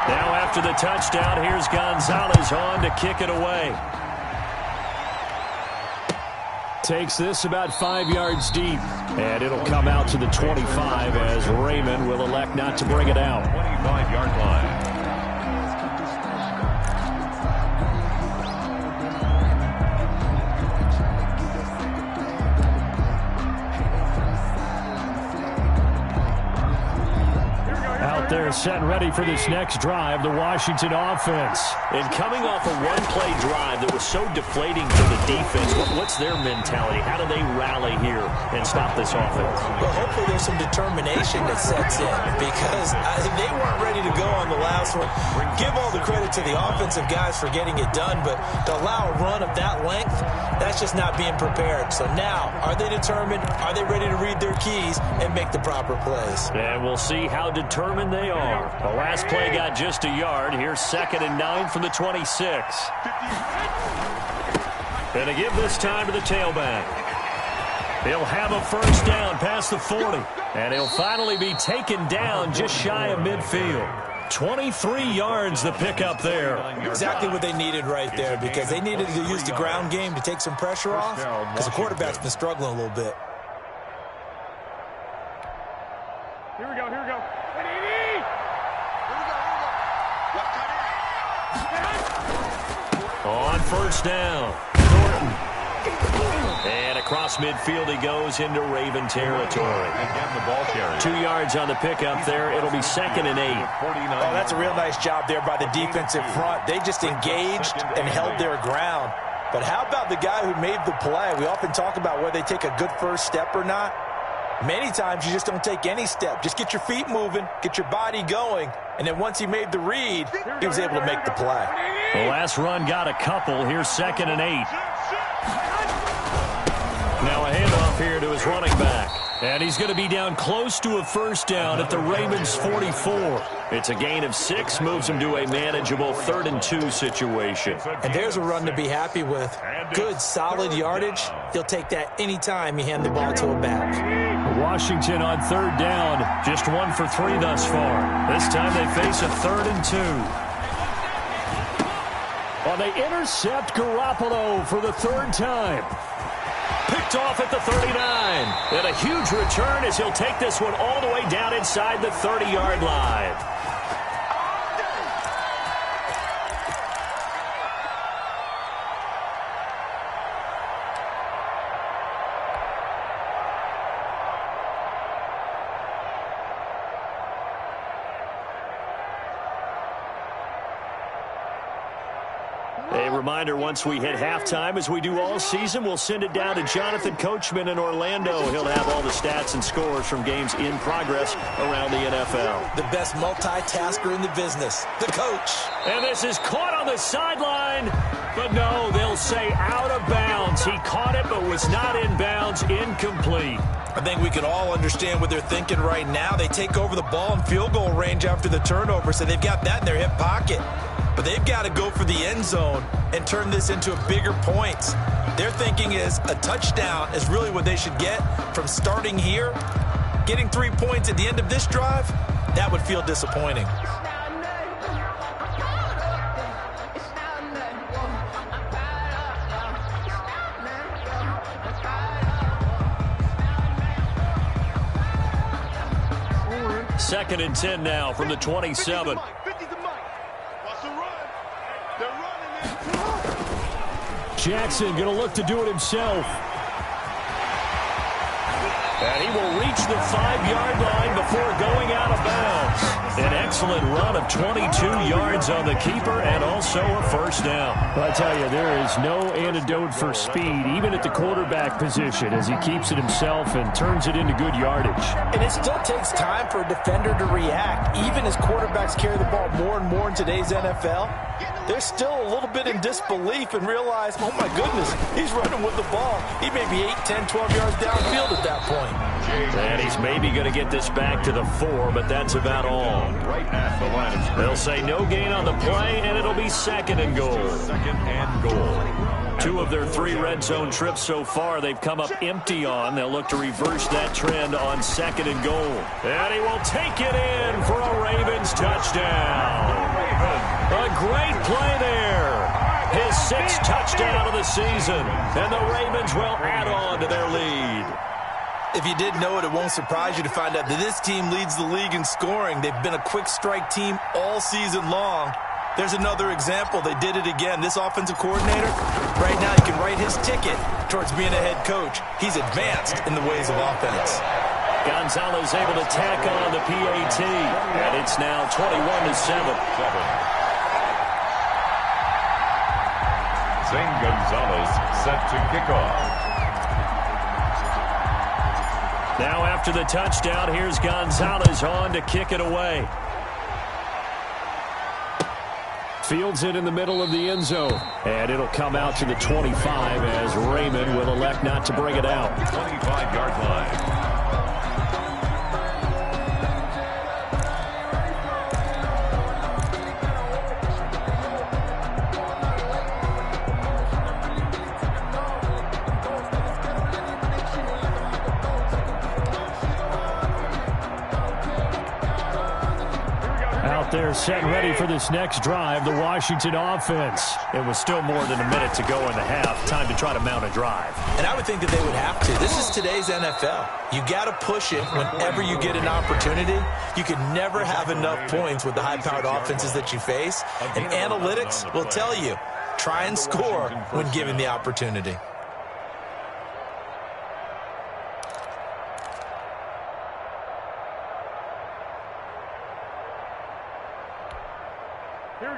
Now after the touchdown, here's Gonzalez on to kick it away. Takes this about 5 yards deep, and it'll come out to the 25 as Raymond will elect not to bring it out. 25-yard line. They're set and ready for this next drive, the Washington offense. And coming off a one-play drive that was so deflating for the defense, what's their mentality? How do they rally here and stop this offense? Well, hopefully there's some determination that sets in because they weren't ready to go on the last one. Give all the credit to the offensive guys for getting it done, but to allow a run of that length, that's just not being prepared. So now, are they determined? Are they ready to read their keys and make the proper plays? And we'll see how determined they are. The last play got just a yard. Here's 2nd and 9 from the 26. And to give this time to the tailback. He'll have a first down past the 40. And he'll finally be taken down just shy of midfield. 23 yards the pickup there. Exactly what they needed right there because they needed to use the ground game to take some pressure off because the quarterback's been struggling a little bit. Here we go. On first down, Thornton. And across midfield he goes into Raven territory. Again, the ball carrier. 2 yards on the pickup there. It'll be 2nd and 8. Oh, that's a real nice job there by the defensive front. They just engaged and held their ground. But how about the guy who made the play? We often talk about whether they take a good first step or not. Many times you just don't take any step. Just get your feet moving, get your body going, and then once he made the read, he was able to make the play. The last run got a couple. Here's 2nd and 8. Now a handoff here to his running back. And he's going to be down close to a first down at the Ravens' 44. It's a gain of 6, moves him to a manageable 3rd and 2 situation. And there's a run to be happy with. Good, solid yardage. He'll take that anytime you hand the ball to a back. Washington on 3rd down, just 1 for 3 thus far. This time they face a 3rd and 2. Well, they intercept Garoppolo for the 3rd time. Picked off at the 39. And a huge return as he'll take this one all the way down inside the 30-yard line. A reminder, once we hit halftime, as we do all season, we'll send it down to Jonathan Coachman in Orlando. He'll have all the stats and scores from games in progress around the NFL. The best multitasker in the business, the coach. And this is caught on the sideline, but no, they'll say out of bounds. He caught it, but was not in bounds, incomplete. I think we can all understand what they're thinking right now. They take over the ball in field goal range after the turnover, so they've got that in their hip pocket. But they've got to go for the end zone and turn this into a bigger points. Their thinking is a touchdown is really what they should get from starting here. Getting 3 points at the end of this drive, that would feel disappointing. Second and 10 now from the 27. Jackson going to look to do it himself. And he will reach the 5-yard line before going out of bounds. An excellent run of 22 yards on the keeper and also a first down. Well, I tell you, there is no antidote for speed, even at the quarterback position, as he keeps it himself and turns it into good yardage. And it still takes time for a defender to react. Even as quarterbacks carry the ball more and more in today's NFL, they're still a little bit in disbelief and realize, oh my goodness, he's running with the ball. He may be 8, 10, 12 yards downfield at that point. And he's maybe going to get this back to the 4, but that's about all. Right at the line of scrimmage. They'll say no gain on the play, and it'll be second and goal. Second and goal. 2 of their 3 red zone trips so far they've come up empty on. They'll look to reverse that trend on second and goal. And he will take it in for a Ravens touchdown. A great play there. His 6th touchdown of the season. And the Ravens will add on to their lead. If you didn't know it, it won't surprise you to find out that this team leads the league in scoring. They've been a quick strike team all season long. There's another example. They did it again. This offensive coordinator, right now he can write his ticket towards being a head coach. He's advanced in the ways of offense. Gonzalez able to tack on the PAT. And it's now 21-7. Zane Gonzalez set to kick off. Now after the touchdown, here's Gonzalez on to kick it away. Fields it in the middle of the end zone. And it'll come out to the 25 as Raymond will elect not to bring it out. 25-yard line. They're set and ready for this next drive, the Washington offense. It was still more than a minute to go in the half. Time to try to mount a drive. And I would think that they would have to. This is today's NFL. You got to push it whenever you get an opportunity. You can never have enough points with the high-powered offenses that you face. And analytics will tell you, try and score when given the opportunity.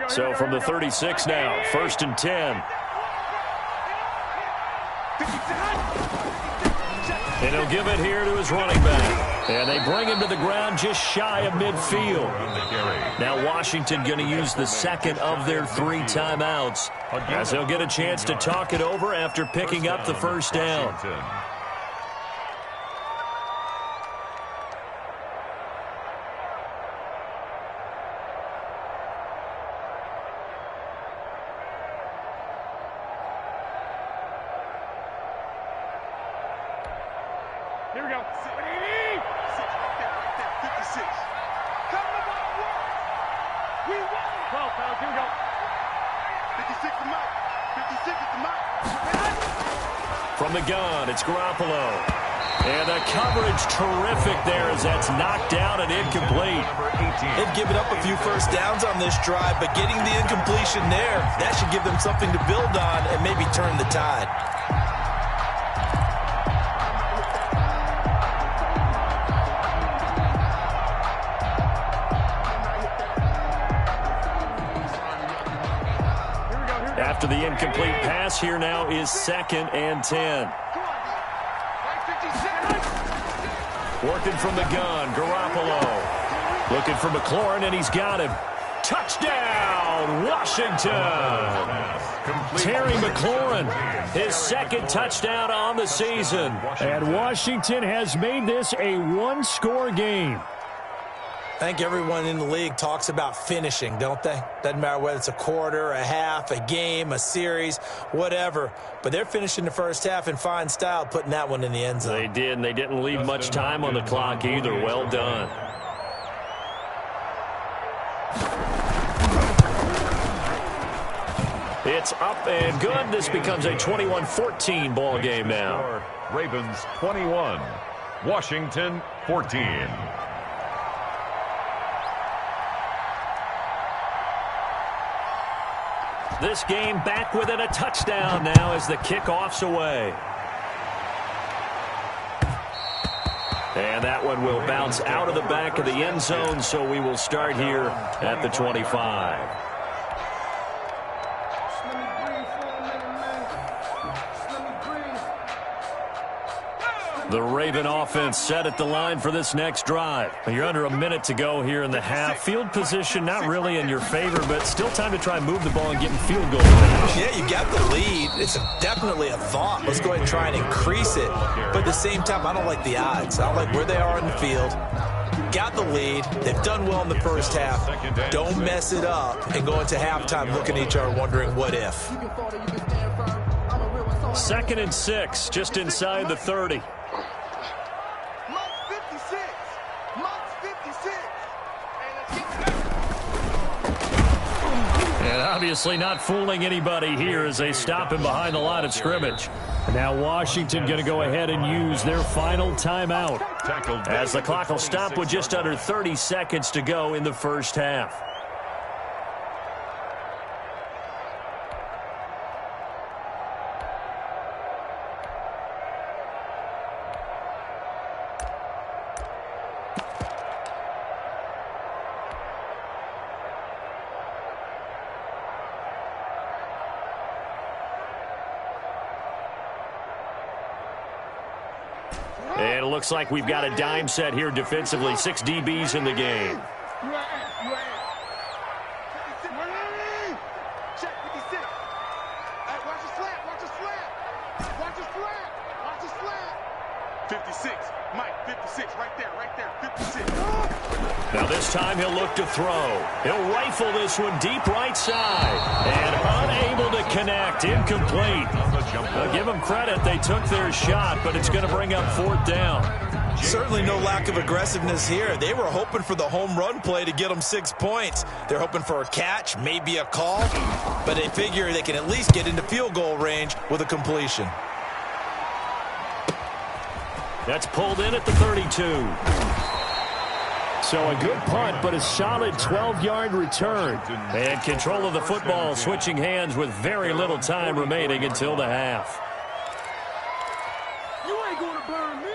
So from the 36 now, 1st and 10. And he'll give it here to his running back. And they bring him to the ground just shy of midfield. Now Washington going to use the 2nd of their 3 timeouts as they'll get a chance to talk it over after picking up the 1st down. Here we go. 56. Come on, work. We won. 12 fouls. Here we go. 56 is the mark. 56 is the mark. From the gun, it's Garoppolo. And the coverage terrific there as that's knocked down and incomplete. They've given up a few first downs on this drive, but getting the incompletion there, that should give them something to build on and maybe turn the tide. After the incomplete pass, here now is 2nd and 10. Working from the gun, Garoppolo. Looking for McLaurin, and he's got him. Touchdown, Washington! Terry McLaurin, his 2nd touchdown on the season. And Washington has made this a one-score game. I think everyone in the league talks about finishing, don't they? Doesn't matter whether it's a quarter, a half, a game, a series, whatever. But they're finishing the first half in fine style, putting that one in the end zone. They did, and they didn't leave much time on the clock either. Well done. It's up and good. This becomes a 21-14 ball game now. Ravens 21, Washington 14. This game back within a touchdown now as the kickoff's away. And that one will bounce out of the back of the end zone, so we will start here at the 25. The Raven offense set at the line for this next drive. You're under a minute to go here in the half. Field position not really in your favor, but still time to try and move the ball and get in field goal range. Yeah, you got the lead. It's definitely a thought. Let's go ahead and try and increase it. But at the same time, I don't like the odds. I don't like where they are in the field. Got the lead. They've done well in the first half. Don't mess it up and go into halftime looking at each other wondering what if. 2nd and 6, just inside the 30. And obviously not fooling anybody here as they stop him behind the line of scrimmage. And now Washington going to go ahead and use their final timeout as the clock will stop with just under 30 seconds to go in the first half. And it looks like we've got a dime set here defensively. 6 DBs in the game. Check 56. Hey, watch the slap. Watch the slap. Watch the slap. Watch the slap. 56. Mike, 56. Right there. 56. Now this time he'll look to throw. He'll rifle this one deep right side. And unable to connect. Incomplete. Now give them credit. They took their shot, but it's going to bring up 4th down. Certainly no lack of aggressiveness here. They were hoping for the home run play to get them 6 points. They're hoping for a catch, maybe a call, but they figure they can at least get into field goal range with a completion. That's pulled in at the 32. So a good punt, but a solid 12-yard return. And control of the football switching hands with very little time remaining until the half. You ain't gonna burn me.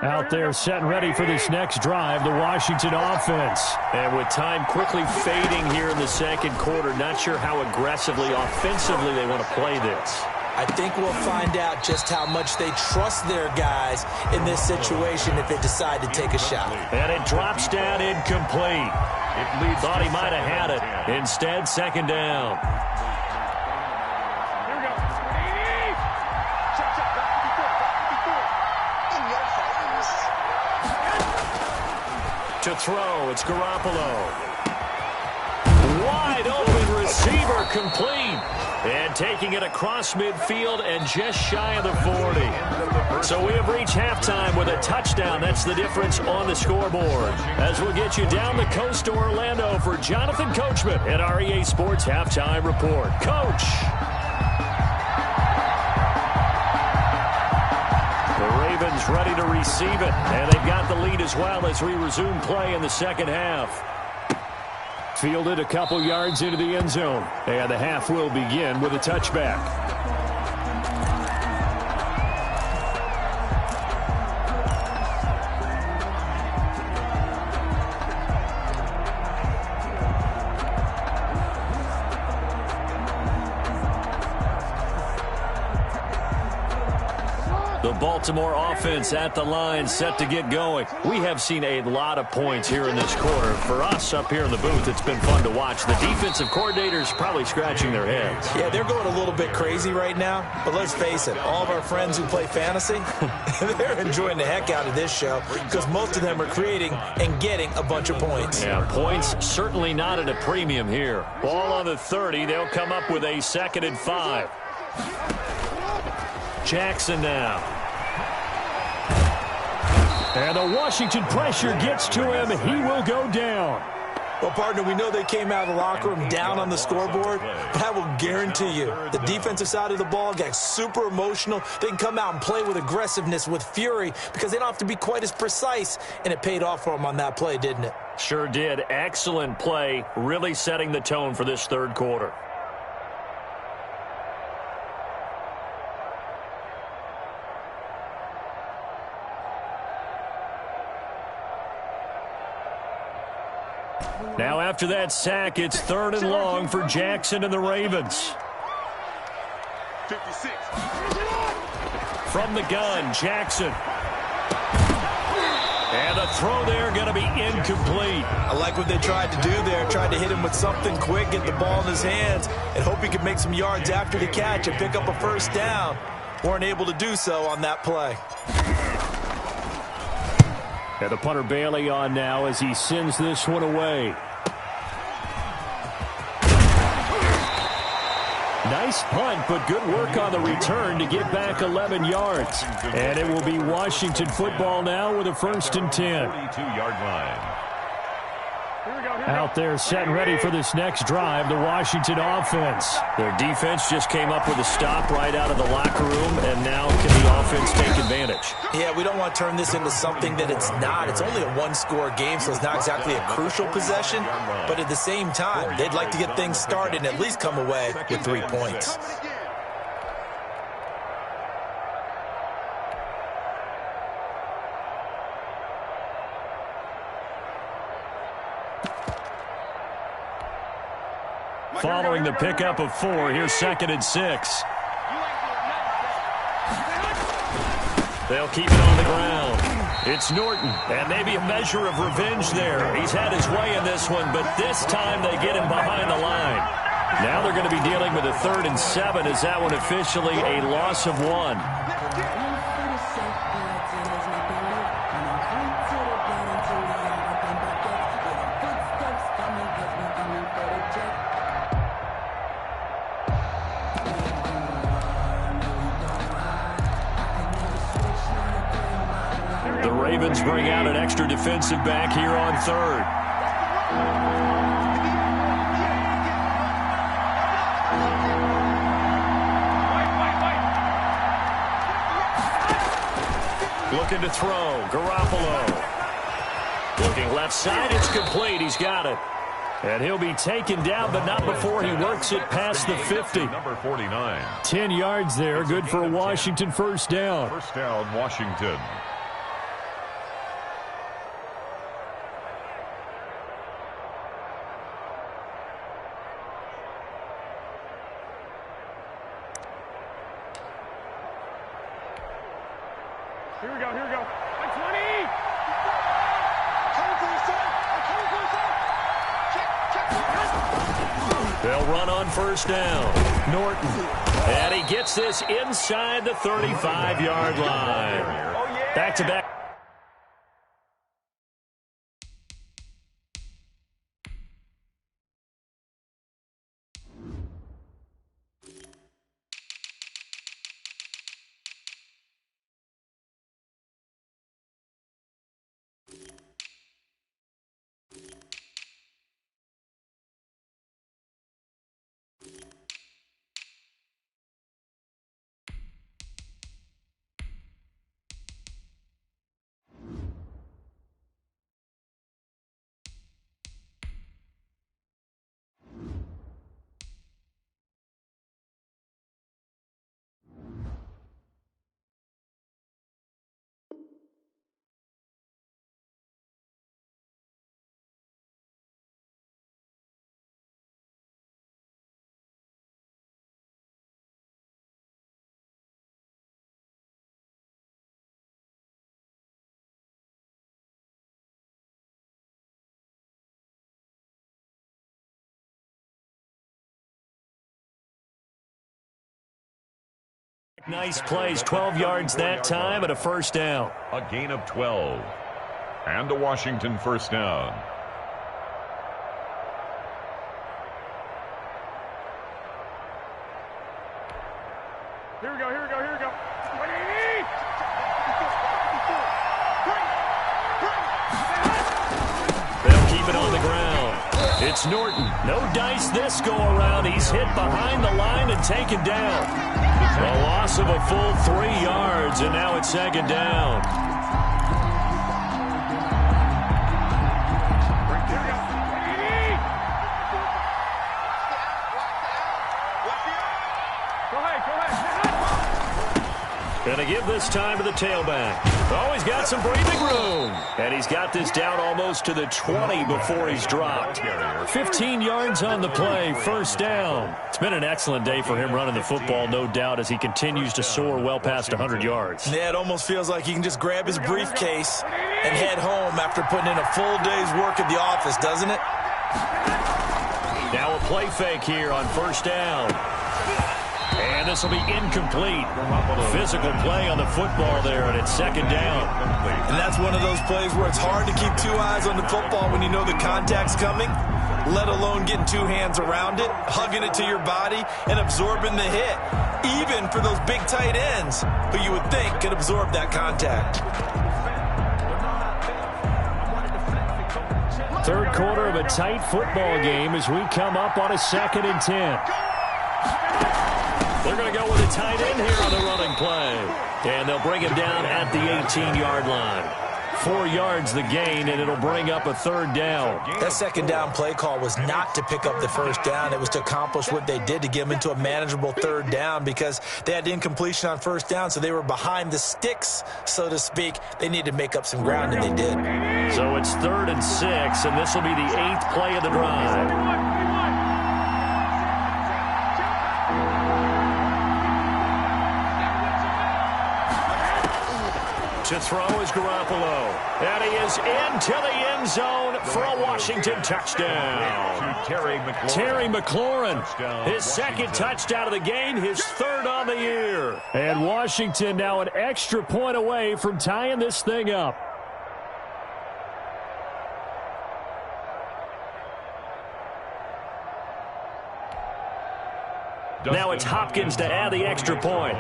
Out there set and ready for this next drive, the Washington offense. And with time quickly fading here in the second quarter, not sure how aggressively, offensively they want to play this. I think we'll find out just how much they trust their guys in this situation if they decide to take a shot. And it drops down incomplete. Thought he might have had it. Instead, second down. To throw, it's Garoppolo. Wide open receiver, complete. And taking it across midfield and just shy of the 40. So we have reached halftime with a touchdown. That's the difference on the scoreboard. As we'll get you down the coast to Orlando for Jonathan Coachman at our EA Sports Halftime Report. Coach. Ravens ready to receive it, and they've got the lead as well as we resume play in the second half. Fielded a couple yards into the end zone, and the half will begin with a touchback. The Baltimore offense at the line set to get going. We have seen a lot of points here in this quarter. For us up here in the booth, it's been fun to watch. The defensive coordinators probably scratching their heads. Yeah, they're going a little bit crazy right now. But let's face it, all of our friends who play fantasy, they're enjoying the heck out of this show because most of them are creating and getting a bunch of points. Yeah, points certainly not at a premium here. Ball on the 30. They'll come up with a 2nd and 5. Jackson now. And the Washington pressure gets to him. He will go down. Well, partner, we know they came out of the locker room down on the scoreboard, but I will guarantee you the defensive side of the ball got super emotional. They can come out and play with aggressiveness, with fury, because they don't have to be quite as precise, and it paid off for them on that play, didn't it? Sure did. Excellent play, really setting the tone for this third quarter. Now after that sack, it's 3rd and long for Jackson and the Ravens. 56. From the gun, Jackson. And the throw there going to be incomplete. I like what they tried to do there. Tried to hit him with something quick, get the ball in his hands, and hope he could make some yards after the catch and pick up a 1st down. Weren't able to do so on that play. And the punter Bailey on now as he sends this one away. Nice punt, but good work on the return to get back 11 yards. And it will be Washington football now with a 1st and 10. 42-yard line. Out there set and ready for this next drive, the Washington offense. Their defense just came up with a stop right out of the locker room, and now can the offense take advantage? Yeah, we don't want to turn this into something that it's not. It's only a one-score game, so it's not exactly a crucial possession. But at the same time, they'd like to get things started and at least come away with 3 points. Following the pickup of 4, here's 2nd and 6. They'll keep it on the ground. It's Norton, and maybe a measure of revenge there. He's had his way in this one, but this time they get him behind the line. Now they're going to be dealing with a 3rd and 7. Is that one officially a loss of 1? The Ravens bring out an extra defensive back here on 3rd. Looking to throw. Garoppolo. Looking left side. It's complete. He's got it. And he'll be taken down, but not before he works it past the 50. Number 49. 10 yards there. Good for a Washington 1st down. 1st down, Washington. Here we go, here we go. 20! They'll run on 1st down. Norton. And he gets this inside the 35-yard line. Back-to-back. Nice plays, 12 yards that time and a 1st down. A gain of 12. And a Washington 1st down. Here we go, here we go, here we go. 20! They'll keep it on the ground. It's Norton. No dice this go around. He's hit behind the line and taken down. A loss of a full 3 yards, and now it's 2nd down. Going to give this time to the tailback. Oh, he's got some breathing room. And he's got this down almost to the 20 before he's dropped. 15 yards on the play, 1st down. It's been an excellent day for him running the football, no doubt, as he continues to soar well past 100 yards. Yeah, it almost feels like he can just grab his briefcase and head home after putting in a full day's work at the office, doesn't it? Now a play fake here on 1st down. And this will be incomplete. Physical play on the football there, and it's 2nd down. And that's one of those plays where it's hard to keep 2 eyes on the football when you know the contact's coming. let alone getting two hands around it, hugging it to your body, and absorbing the hit, even for those big tight ends who you would think could absorb that contact. Third quarter of a tight football game as we come up on a 2nd and 10. They're going to go with a tight end here on the running play. And they'll bring him down at the 18-yard line. 4 yards the gain, and it'll bring up a 3rd down. That 2nd down play call was not to pick up the 1st down. It was to accomplish what they did to get them into a manageable 3rd down because they had incompletion on 1st down, so they were behind the sticks, so to speak. They needed to make up some ground, and they did. So it's 3rd and 6, and this will be the 8th play of the drive. To throw is Garoppolo. And he is into the end zone for a Washington touchdown. Terry McLaurin, his 2nd touchdown of the game, his 3rd on the year. And Washington now an extra point away from tying this thing up. Now it's Hopkins to add the extra point.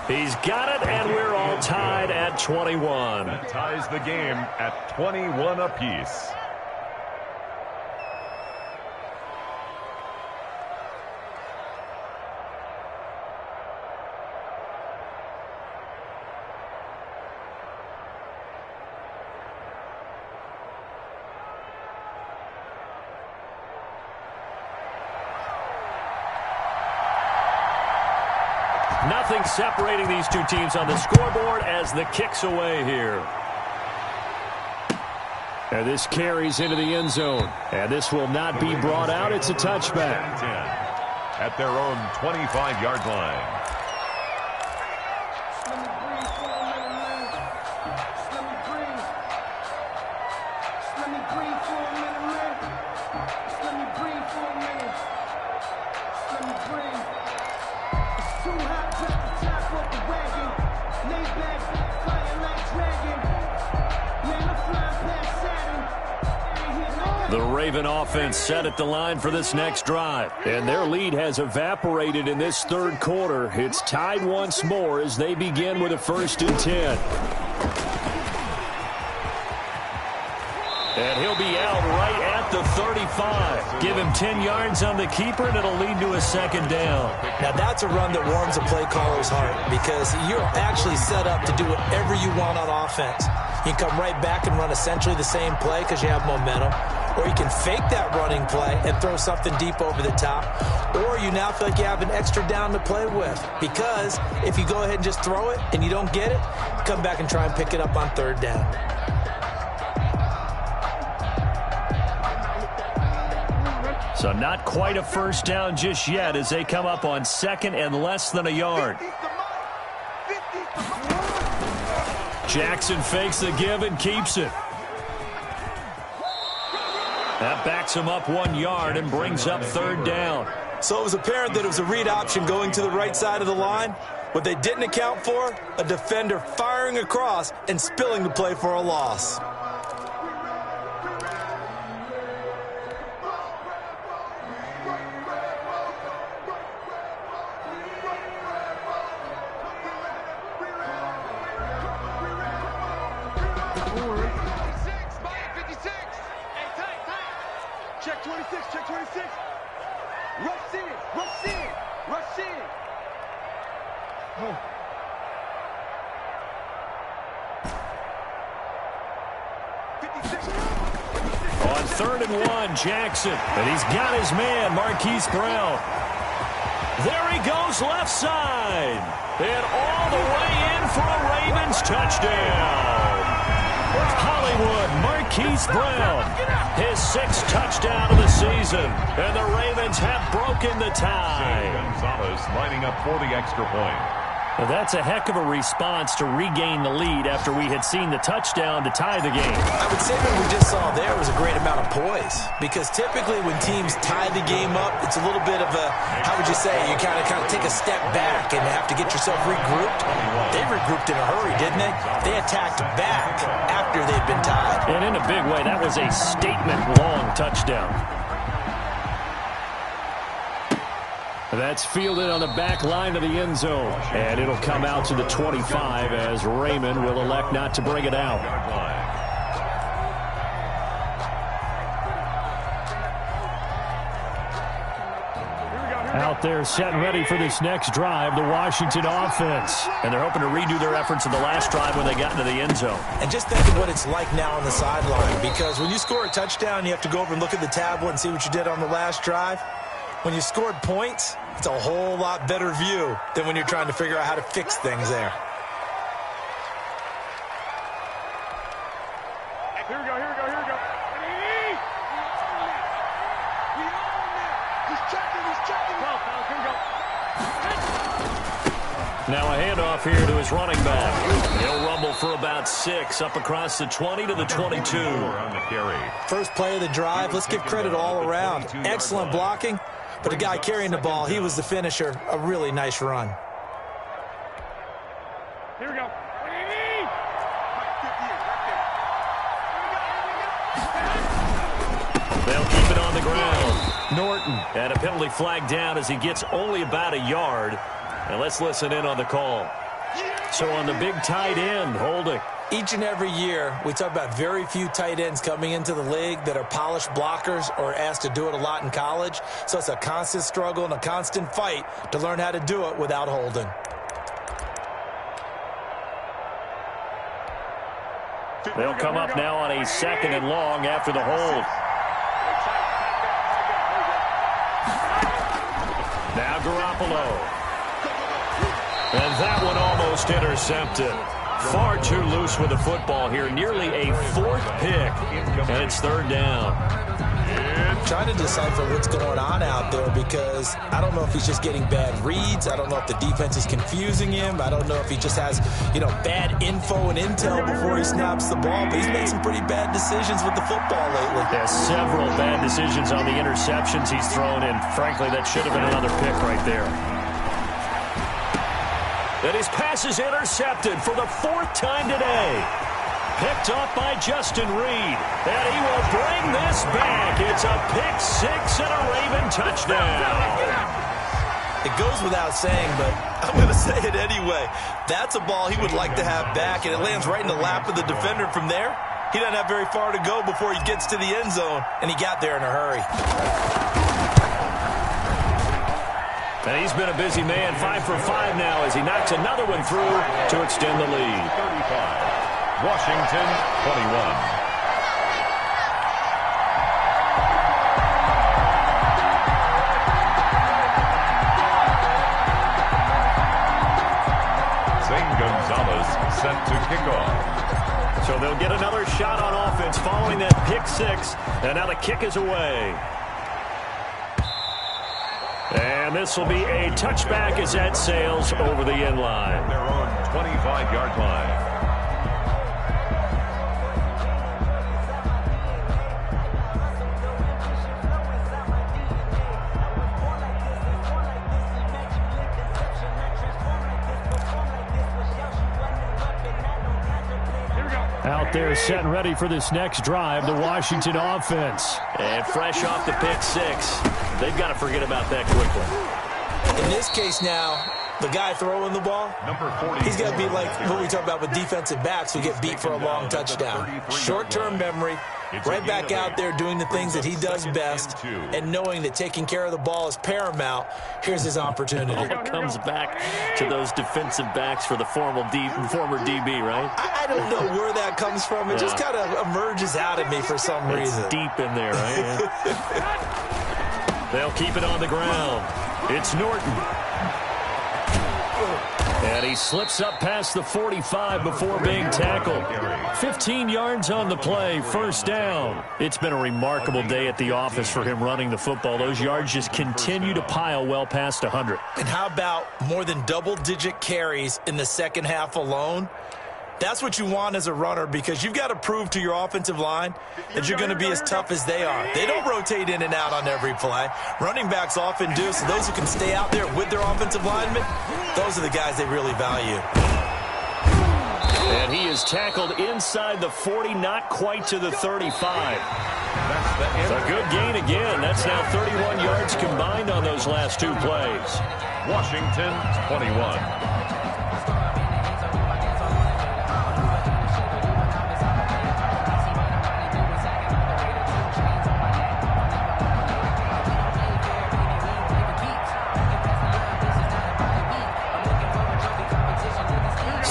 He's got it, and we're all tied at 21. That ties the game at 21 apiece. Nothing separating these two teams on the scoreboard as the kick's away here. And this carries into the end zone. And this will not be brought out. It's a touchback. 10 at their own 25-yard line. The Raven offense set at the line for this next drive. And their lead has evaporated in this 3rd quarter. It's tied once more as they begin with a 1st and 10. And he'll be out right at the 35. Give him 10 yards on the keeper, and it'll lead to a 2nd down. Now, that's a run that warms a play caller's heart because you're actually set up to do whatever you want on offense. You can come right back and run essentially the same play because you have momentum. Or you can fake that running play and throw something deep over the top. Or you now feel like you have an extra down to play with. Because if you go ahead and just throw it and you don't get it, come back and try and pick it up on 3rd down. So not quite a 1st down just yet as they come up on 2nd and less than a yard. Jackson fakes the give and keeps it. That backs him up 1 yard and brings up 3rd down. So it was apparent that it was a read option going to the right side of the line. What they didn't account for, a defender firing across and spilling the play for a loss. Check 26, check 26. Rush in, rush in, rush in. Oh. On 3rd and 1, Jackson. And he's got his man, Marquise Brown. There he goes left side. And all the way in for a Ravens touchdown. Hollywood, Marquise Brown, his 6th touchdown of the season. And the Ravens have broken the tie. Gonzalez lining up for the extra point. Well, that's a heck of a response to regain the lead after we had seen the touchdown to tie the game. I would say what we just saw there was a great amount of poise, because typically when teams tie the game up, it's a little bit of a, how would you say, you kind of take a step back and have to get yourself regrouped. They regrouped in a hurry, didn't they? They attacked back after they'd been tied. And in a big way, that was a statement-long touchdown. That's fielded on the back line of the end zone. And it'll come out to the 25 as Raymond will elect not to bring it out. Out there set and ready for this next drive, the Washington offense. And they're hoping to redo their efforts in the last drive when they got into the end zone. And just think of what it's like now on the sideline, because when you score a touchdown, you have to go over and look at the tablet and see what you did on the last drive. When you scored points, it's a whole lot better view than when you're trying to figure out how to fix things there. Here we go. He's checking. Here we go. Now a handoff here to his running back. He'll rumble for about 6 up across the 20 to the 22. First play of the drive, let's give credit all around. Excellent blocking. But the guy carrying the ball, he was the finisher. A really nice run. Here we go. They'll keep it on the ground. Norton, and a penalty flag down as he gets only about a yard. And let's listen in on the call. So on the big tight end, holding. Each and every year, we talk about very few tight ends coming into the league that are polished blockers or asked to do it a lot in college. So it's a constant struggle and a constant fight to learn how to do it without holding. They'll come up now on a 2nd and long after the hold. Now Garoppolo. And that one almost intercepted. Far too loose with the football here. Nearly a 4th pick. And it's 3rd down. Trying to decipher what's going on out there, because I don't know if he's just getting bad reads. I don't know if the defense is confusing him. I don't know if he just has, bad info and intel before he snaps the ball. But he's made some pretty bad decisions with the football lately. Yeah, several bad decisions on the interceptions he's thrown, and frankly, that should have been another pick right there. And his pass is intercepted for the 4th time today. Picked off by Justin Reed. And he will bring this back. It's a pick 6 and a Raven touchdown. It goes without saying, but I'm going to say it anyway. That's a ball he would like to have back, and it lands right in the lap of the defender from there. He doesn't have very far to go before he gets to the end zone, and he got there in a hurry. And he's been a busy man, 5 for 5 now as he knocks another one through to extend the lead. 35, Washington 21. Set to kick off. So they'll get another shot on offense following that pick 6. And now the kick is away. And this will be a touchback as that sails over the end line. Their own 25-yard line. Out there set and ready for this next drive, the Washington offense. And fresh off the pick 6. They've got to forget about that quickly. In this case now, the guy throwing the ball, he's got to be like what we talk about with defensive backs who get beat for a long touchdown. Short-term memory, right back out there doing the things that he does best, and knowing that taking care of the ball is paramount. Here's his opportunity. It comes back to those defensive backs for the former DB, right? I don't know where that comes from. It just kind of emerges out of me for some reason. It's deep in there, right? Yeah. They'll keep it on the ground. It's Norton. And he slips up past the 45 before being tackled. 15 yards on the play, first down. It's been a remarkable day at the office for him running the football. Those yards just continue to pile well past 100. And how about more than double-digit carries in the second half alone? That's what you want as a runner, because you've got to prove to your offensive line that you're going to be as tough as they are. They don't rotate in and out on every play. Running backs often do, so those who can stay out there with their offensive linemen, those are the guys they really value. And he is tackled inside the 40, not quite to the 35. A good gain again. That's now 31 yards combined on those last two plays. Washington 21.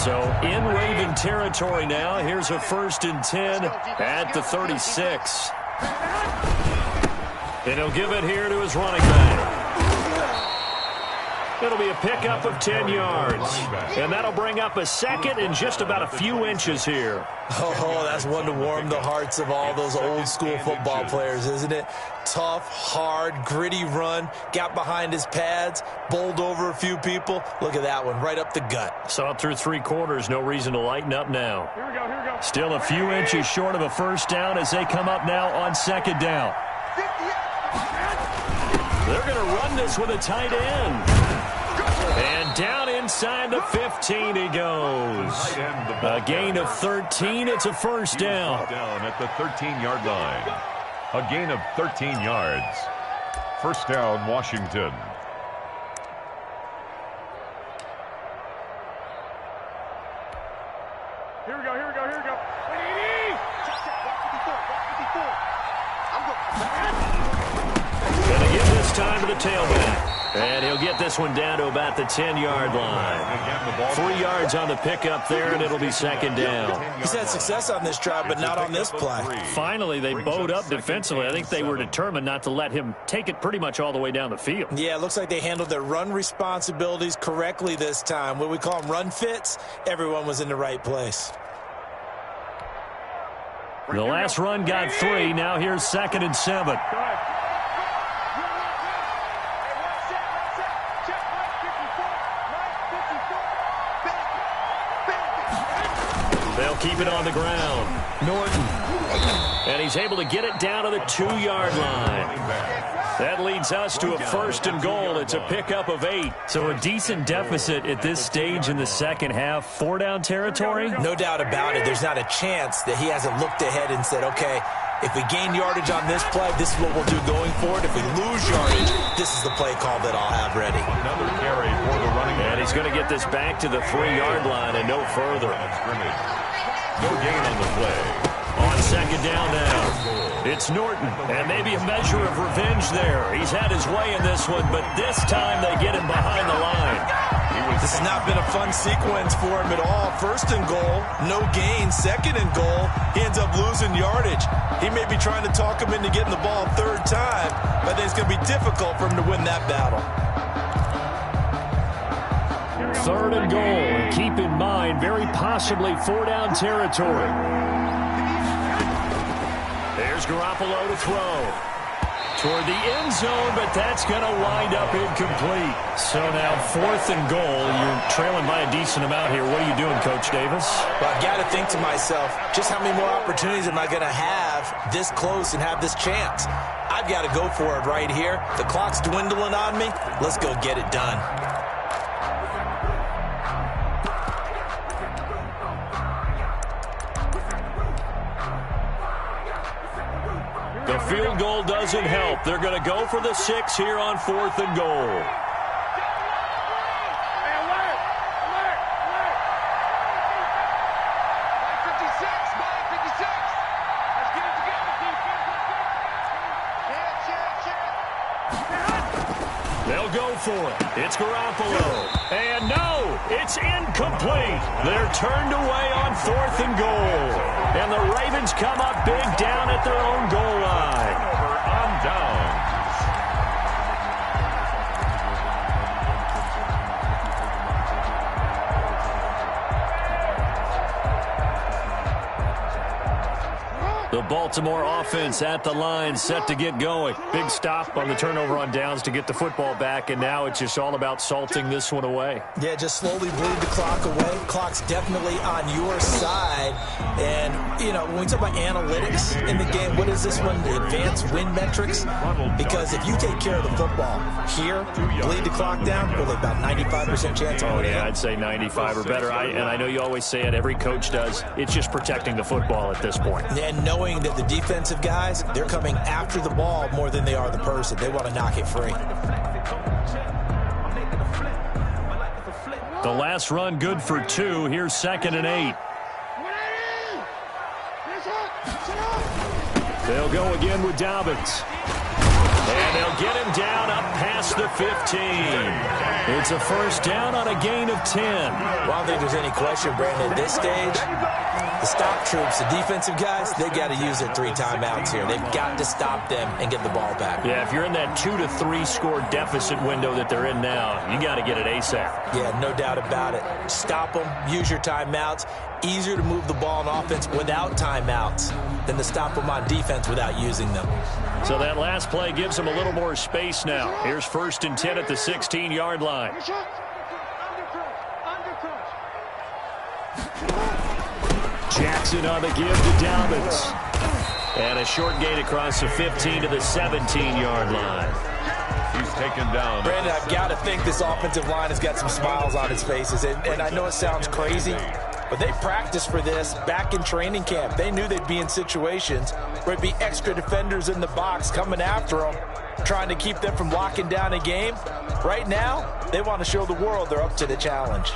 So in Raven territory now. Here's a 1st and 10 at the 36. And he'll give it here to his running back. It'll be a pickup of 10 yards. And that'll bring up a second and just about a few inches here. Oh, that's one to warm the hearts of all those old-school football players, isn't it? Tough, hard, gritty run, got behind his pads, bowled over a few people. Look at that one, right up the gut. Saw it through 3 quarters, no reason to lighten up now. Here we go. Still a few inches short of a first down as they come up now on 2nd down. They're going to run this with a tight end. And down inside the 15 he goes. A gain of 13. It's a first down. Down at the 13-yard line. A gain of 13 yards. First down, Washington. Here we go. Gonna give this time to the tailback. And he'll get this one down to about the 10-yard line. 3 yards on the pickup there, and it'll be 2nd down. He's had success on this drive, but not on this play. Finally, they bowed up defensively. I think they were determined not to let him take it pretty much all the way down the field. Yeah, it looks like they handled their run responsibilities correctly this time. What we call them run fits, everyone was in the right place. The last run got 3. Now here's 2nd and 7. They'll keep it on the ground. Norton. And he's able to get it down to the 2-yard line. That leads us to a 1st and goal. It's a pickup of 8. So a decent deficit at this stage in the second half. 4-down territory? No doubt about it. There's not a chance that he hasn't looked ahead and said, okay, if we gain yardage on this play, this is what we'll do going forward. If we lose yardage, this is the play call that I'll have ready. Another carry for the running back. And he's going to get this back to the 3-yard line and no further. No gain on the play. On 2nd down now, it's Norton, and maybe a measure of revenge there. He's had his way in this one, but this time they get him behind the line. This has not been a fun sequence for him at all. 1st and goal, no gain. 2nd and goal, he ends up losing yardage. He may be trying to talk him into getting the ball 3rd time, but I think it's going to be difficult for him to win that battle. 3rd and goal, and keep in mind, very possibly 4-down territory. There's Garoppolo to throw. Toward the end zone, but that's going to wind up incomplete. So now 4th and goal. You're trailing by a decent amount here. What are you doing, Coach Davis? Well, I've got to think to myself, just how many more opportunities am I going to have this close and have this chance? I've got to go for it right here. The clock's dwindling on me. Let's go get it done. The field goal doesn't help. They're going to go for the 6 here on 4th and goal. They'll go for it. It's Garoppolo. And no, it's incomplete. They're turned away on 4th and goal. And the Ravens come up big down at their own goal line. On down. Baltimore offense at the line, set to get going. Big stop on the turnover on downs to get the football back, and now it's just all about salting this one away. Yeah, just slowly bleed the clock away. Clock's definitely on your side. And, you know, when we talk about analytics in the game, what is this one? The advanced win metrics? Because if you take care of the football here, bleed the clock down, well, about 95% chance. Oh, yeah, I'd say 95 or better. And I know you always say it, every coach does. It's just protecting the football at this point. And knowing that the defensive guys, they're coming after the ball more than they are the person. They want to knock it free. The last run good for 2. Here's 2nd and 8. They'll go again with Dobbins. And they'll get him down up past the 15. It's a first down on a gain of 10. Well, I don't think there's any question, Brandon, at this stage, the stop troops, the defensive guys, they got to use their 3 timeouts here. They've got to stop them and get the ball back. Yeah, if you're in that 2 to 3 score deficit window that they're in now, you got to get it ASAP. Yeah, no doubt about it. Stop them, use your timeouts. Easier to move the ball on offense without timeouts than to stop them on defense without using them. So that last play gives them a little more space now. Here's 1st and 10 at the 16-yard line. Jackson on the give to Dobbins. And a short gain across the 15 to the 17-yard line. He's taken down. Brandon, I've got to think this offensive line has got some smiles on its faces. And I know it sounds crazy, but they practiced for this back in training camp. They knew they'd be in situations where it'd be extra defenders in the box coming after them, trying to keep them from locking down a game. Right now, they want to show the world they're up to the challenge.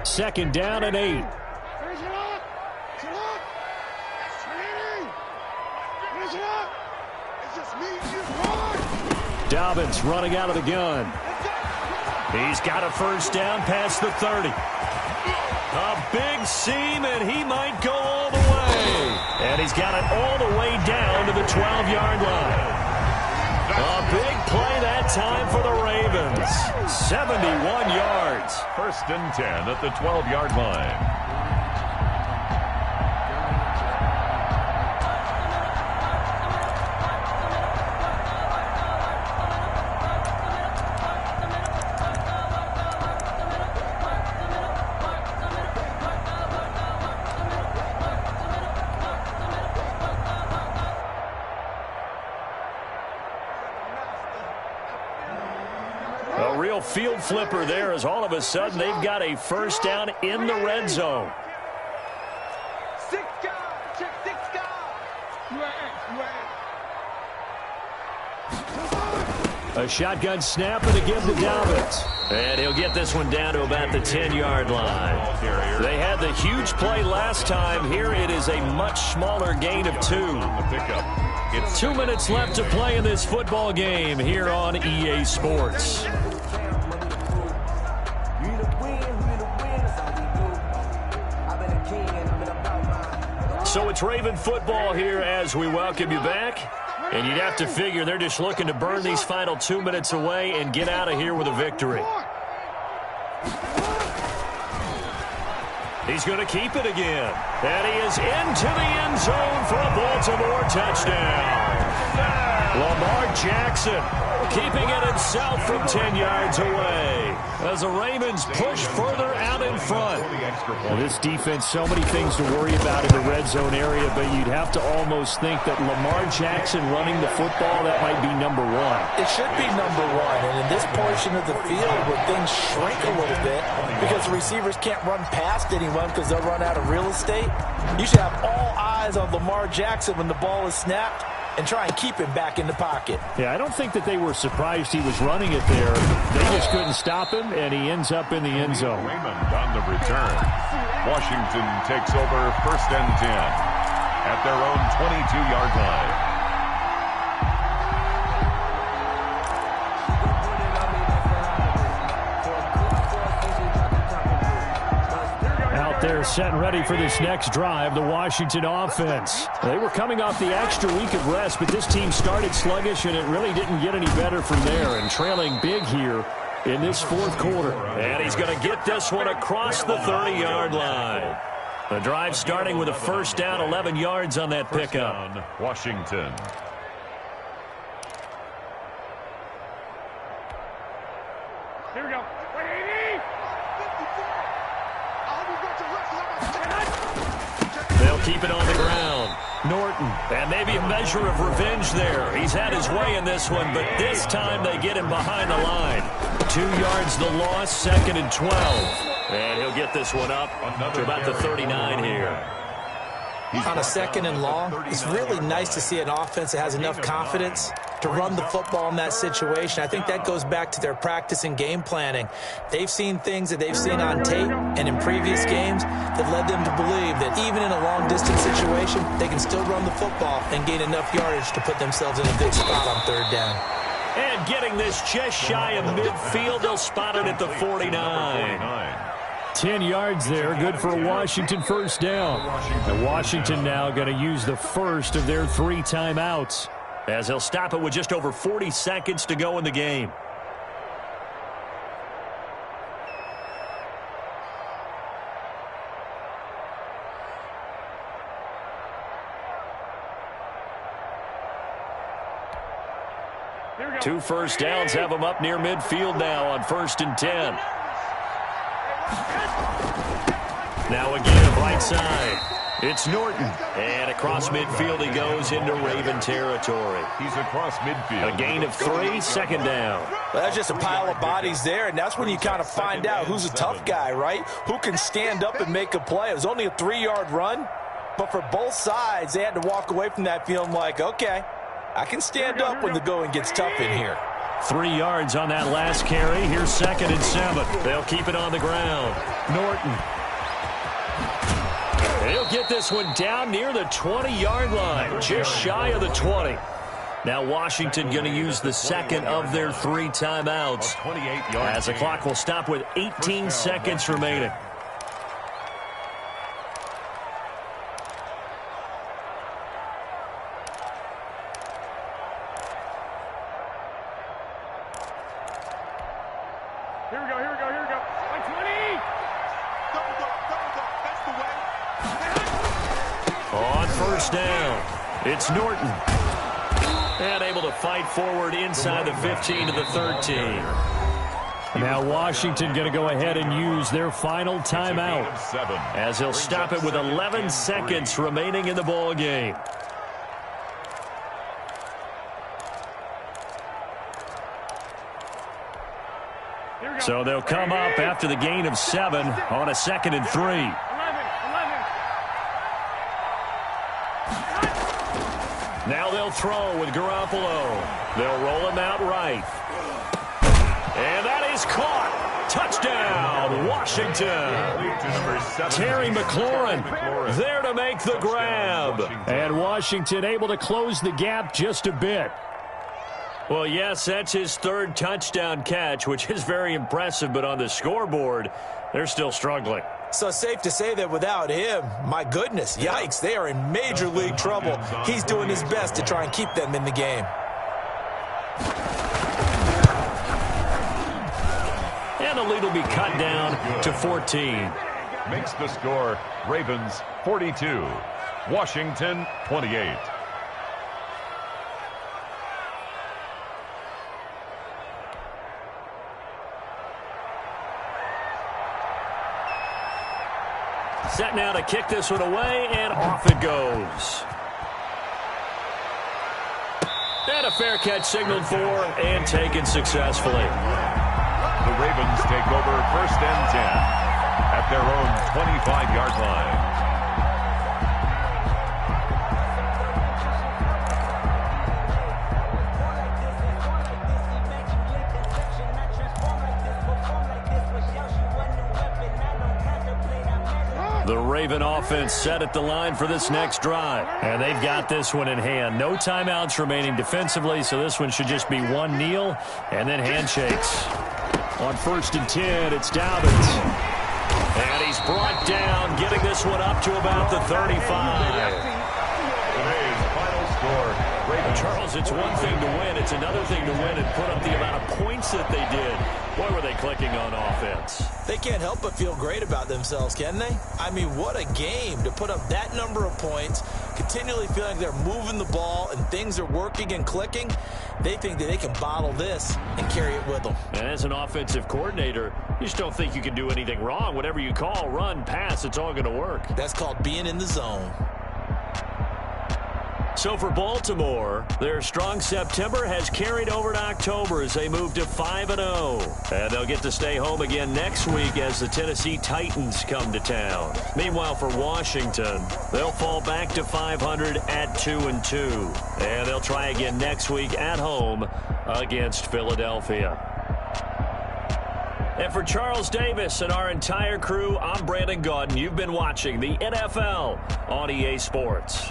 Second down and 8. Dobbins running out of the gun. He's got a first down past the 30. A big seam, and he might go all the way. And he's got it all the way down to the 12-yard line. A big play that time for the Ravens. 71 yards. 1st and 10 at the 12-yard line. A real field flipper there as all of a sudden they've got a first down in the red zone. 6 guys, check 6 guys. A shotgun snap and a give to Dobbins. And he'll get this one down to about the 10-yard line. They had the huge play last time. Here it is a much smaller gain of 2. It's 2 minutes left to play in this football game here on EA Sports. So it's Raven football here as we welcome you back. And you'd have to figure they're just looking to burn these final 2 minutes away and get out of here with a victory. He's going to keep it again. And he is into the end zone for a Baltimore touchdown. Lamar Jackson keeping it himself from 10 yards away as the Ravens push further out in front. Well, this defense, so many things to worry about in the red zone area, but you'd have to almost think that Lamar Jackson running the football, that might be number 1. It should be number 1, and in this portion of the field where things shrink a little bit because the receivers can't run past anyone because they'll run out of real estate, you should have all eyes on Lamar Jackson when the ball is snapped and try and keep him back in the pocket. Yeah, I don't think that they were surprised he was running it there. They just couldn't stop him, and he ends up in the end zone. Raymond on the return. Washington takes over 1st and 10 at their own 22-yard line. They're set and ready for this next drive, the Washington offense. They were coming off the extra week of rest, but this team started sluggish, and it really didn't get any better from there. And trailing big here in this fourth quarter. And he's going to get this one across the 30-yard line. The drive starting with a first down, 11 yards on that pickup. Down, Washington. Here we go. They'll keep it on the ground. Norton, and maybe a measure of revenge there. He's had his way in this one, but this time they get him behind the line. 2 yards the loss, second and 12. And he'll get this one up to about the 39 here. On a second and long, it's really nice to see an offense that has enough confidence to run the football in that situation. I think that goes back to their practice and game planning. They've seen things that they've seen on tape and in previous games that led them to believe that even in a long-distance situation, they can still run the football and gain enough yardage to put themselves in a good spot on third down. And getting this just shy of midfield, they'll spot it at the 49. 10 yards there, good for a Washington first down. And Washington now going to use the first of their 3 timeouts, as he'll stop it with just over 40 seconds to go in the game. Two first downs have them up near midfield now on 1st and 10. Now again, right side. It's Norton. And across midfield he goes into Raven territory. He's across midfield. A gain of 3, second down. Well, that's just a pile of bodies there, and that's when you kind of find out who's a tough guy, right? Who can stand up and make a play. It was only a 3-yard run, but for both sides, they had to walk away from that feeling like, okay, I can stand up when the going gets tough in here. 3 yards on that last carry. Here's 2nd and 7. They'll keep it on the ground. Norton. He'll get this one down near the 20-yard line, just shy of the 20. Now Washington going to use the second of their 3 timeouts, as the clock will stop with 18 seconds remaining. Here we go. Like 20. Double go. That's the way. On first down, it's Norton. And able to fight forward inside the 15 to the 13. Now Washington going to go ahead and use their final timeout, as he'll stop it with 11 seconds remaining in the ball game. So they'll come up after the gain of 7 on a 2nd and 3. 11. Now they'll throw with Garoppolo. They'll roll him out right. And that is caught. Touchdown, Washington. Terry McLaurin there to make the grab. And Washington able to close the gap just a bit. Well, yes, that's his 3rd touchdown catch, which is very impressive, but on the scoreboard, they're still struggling. So safe to say that without him, my goodness, yikes, they are in major league trouble. He's doing his best to try and keep them in the game. And the lead will be cut down to 14. Makes the score Ravens 42, Washington 28. Set now to kick this one away, and off it goes. And a fair catch signaled for and taken successfully. The Ravens take over 1st and 10 at their own 25-yard line. The Raven offense set at the line for this next drive. And they've got this one in hand. No timeouts remaining defensively, so this one should just be one kneel and then handshakes. On 1st and 10, it's Dobbins. And he's brought down, getting this one up to about the 35. Today's final score, Charles, it's one thing to win. It's another thing to win and put up the amount of points that they did. Boy, were they clicking on offense. They can't help but feel great about themselves, can they? I mean, what a game to put up that number of points, continually feeling like they're moving the ball and things are working and clicking. They think that they can bottle this and carry it with them. And as an offensive coordinator, you just don't think you can do anything wrong. Whatever you call, run, pass, it's all going to work. That's called being in the zone. So for Baltimore, their strong September has carried over to October as they move to 5-0. And they'll get to stay home again next week as the Tennessee Titans come to town. Meanwhile, for Washington, they'll fall back to 500 at 2-2. And they'll try again next week at home against Philadelphia. And for Charles Davis and our entire crew, I'm Brandon Gaudin. You've been watching the NFL on EA Sports.